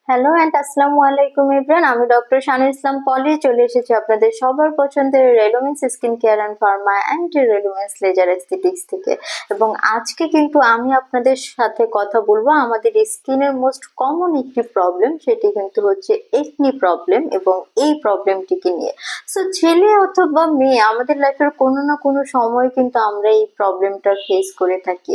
Hello and আসসালামু আলাইকুম everyone, আমি ডক্টর শানুল ইসলাম পলি চলে এসেছি আপনাদের সবার পছন্দের রেলোমেন্স skin care and pharma and রেলোমেন্স লেজার এস্থেটিক্স থেকে। এবং আজকে কিন্তু আমি আপনাদের সাথে কথা বলবো আমাদের স্কিনের মোস্ট কমন একটি প্রবলেম, সেটি কিন্তু হচ্ছে একনি প্রবলেম এবং এই প্রবলেমটিকে নিয়ে। সো ছেলে অথবা মেয়ে আমাদের লাইফের কোনো না কোনো সময় কিন্তু আমরা এই প্রবলেমটা ফেস করে থাকি,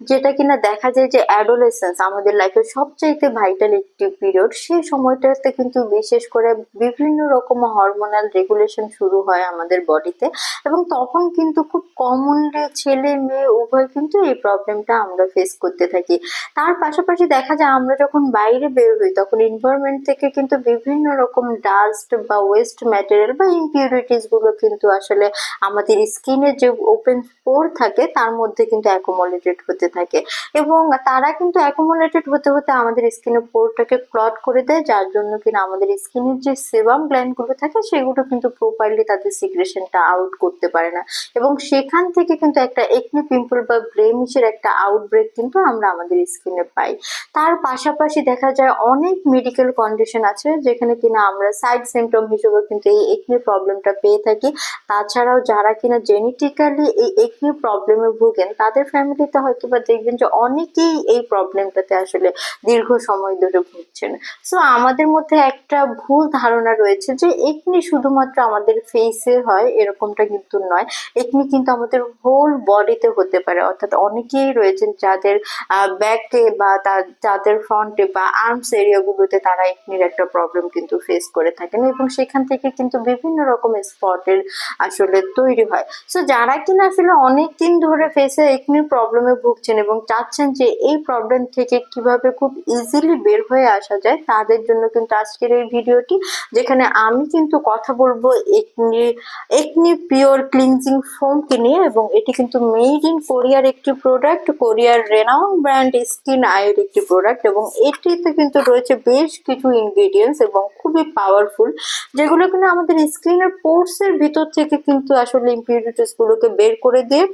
যেটা কিনা দেখা যায় যে অ্যাডোলেসেন্স আমাদের লাইফের সবচাইতে ভাইটাল একটি পিরিয়ড। সেই সময়টাতে কিন্তু বিশেষ করে বিভিন্ন রকম হরমোনাল রেগুলেশন শুরু হয় আমাদের বডিতে, এবং তখন কিন্তু খুব কমনলি ছেলে মেয়ে উভয় কিন্তু এই প্রবলেমটা আমরা ফেস করতে থাকি। তার পাশাপাশি দেখা যায় আমরা যখন বাইরে বের হই তখন এনভায়রনমেন্ট থেকে কিন্তু বিভিন্ন রকম ডাস্ট বা ওয়েস্ট ম্যাটেরিয়াল বা ইমপিউরিটিস গুলো কিন্তু আসলে আমাদের স্কিনের যে ওপেন পোর থাকে তার মধ্যে কিন্তু অ্যাকুমুলেটেড হতে থাকে, এবং তারা কিন্তু অ্যাকুমুলেটেড হতে হতে আমাদের স্কিনের পোরটাকে ক্লট করে দেয়, যার জন্য কিনা আমাদের স্কিনের যে সেবাম গ্ল্যান্ড গুলো থাকে সেগুলো কিন্তু প্রপারলি তাদের সিক্রেশনটা আউট করতে পারে না, এবং সেখান থেকে কিন্তু একটা একনি পিম্পল বা ব্লেমিশের একটা আউটব্রেক কিন্তু আমরা আমাদের স্কিনে পাই। তার পাশাপাশি দেখা যায় অনেক মেডিকেল কন্ডিশন আছে যেখানে কিনা আমরা সাইড সিমটম হিসেবে কিন্তু এই একনি প্রবলেমটা পেয়ে থাকি। তাছাড়াও যারা কিনা জেনেটিক্যালি এই একনি প্রবলেমে ভুগেন তাদের ফ্যামিলিতে হয়তো বা দেখবেন যে অনেকেই এই প্রবলেমটাতে আসলে দীর্ঘ সময় ধরে ভুগছেন। সো আমাদের মধ্যে একটা ভুল ধারণা রয়েছে যে একনি শুধুমাত্র আমাদের ফেসে হয়, এরকমটা কিন্তু নয়। একনি কিন্তু আমাদের হোল বডিতে হতে পারে, অর্থাৎ অনেকেই রয়েছেন যাদের ব্যাকে বা তাদের ফ্রন্টে বা আর্মস এরিয়াগুলোতে তারা একনির একটা প্রবলেম কিন্তু ফেস করে থাকেন, এবং সেখান থেকে কিন্তু বিভিন্ন রকম স্পটের আসলে তৈরি হয়। সো যারা কিনা আসলে অনেক দিন ধরে ফেসে একনির প্রবলেমে ভুগছেন এবং চাচ্ছেন যে এই প্রবলেম থেকে কিভাবে খুব ইজিলি বের হয়ে আসা যায়, তাদের জন্য কিন্তু আজকের এই ভিডিওটি, যেখানে আমি কিন্তু কথা বলবো একনি একনি পিওর ক্লিনজিং ফোমকে নিয়ে। এবং এটি কিন্তু মেড ইন কোরিয়ার একটি প্রোডাক্ট, কোরিয়ার রেনাউন্ড ব্র্যান্ড স্কিন আয়ের একটি প্রোডাক্ট, এবং এটিতে কিন্তু রয়েছে বেশ কিছু ইনগ্রেডিয়েন্টস এবং খুবই পাওয়ারফুল, যেগুলো কিনা আমাদের স্কিনের পোর্স এর ভিতর থেকে কিন্তু আসলে ইমপিউরিটিস গুলোকে বের করে দিয়ে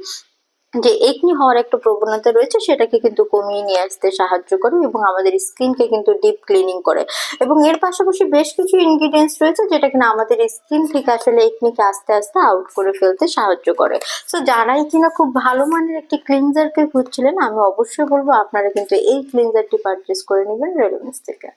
যে একনি হওয়ার একটা প্রবণতা রয়েছে সেটাকে কিন্তু কমিয়ে নিয়ে আসতে সাহায্য করে, এবং আমাদের স্কিনকে কিন্তু ডিপ ক্লিনিং করে। এবং এর পাশাপাশি বেশ কিছু ইনগ্রিডিয়েন্টস রয়েছে যেটা কিনা আমাদের স্কিন থেকে আসলে একনিকে আস্তে আস্তে আউট করে ফেলতে সাহায্য করে। সো যারাই কিনা খুব ভালো মানের একটি ক্লিনজারকে খুঁজছিলেন, আমি অবশ্যই বলবো আপনারা কিন্তু এই ক্লিনজারটি পারচেস করে নেবেন রেলোমেন্স থেকে।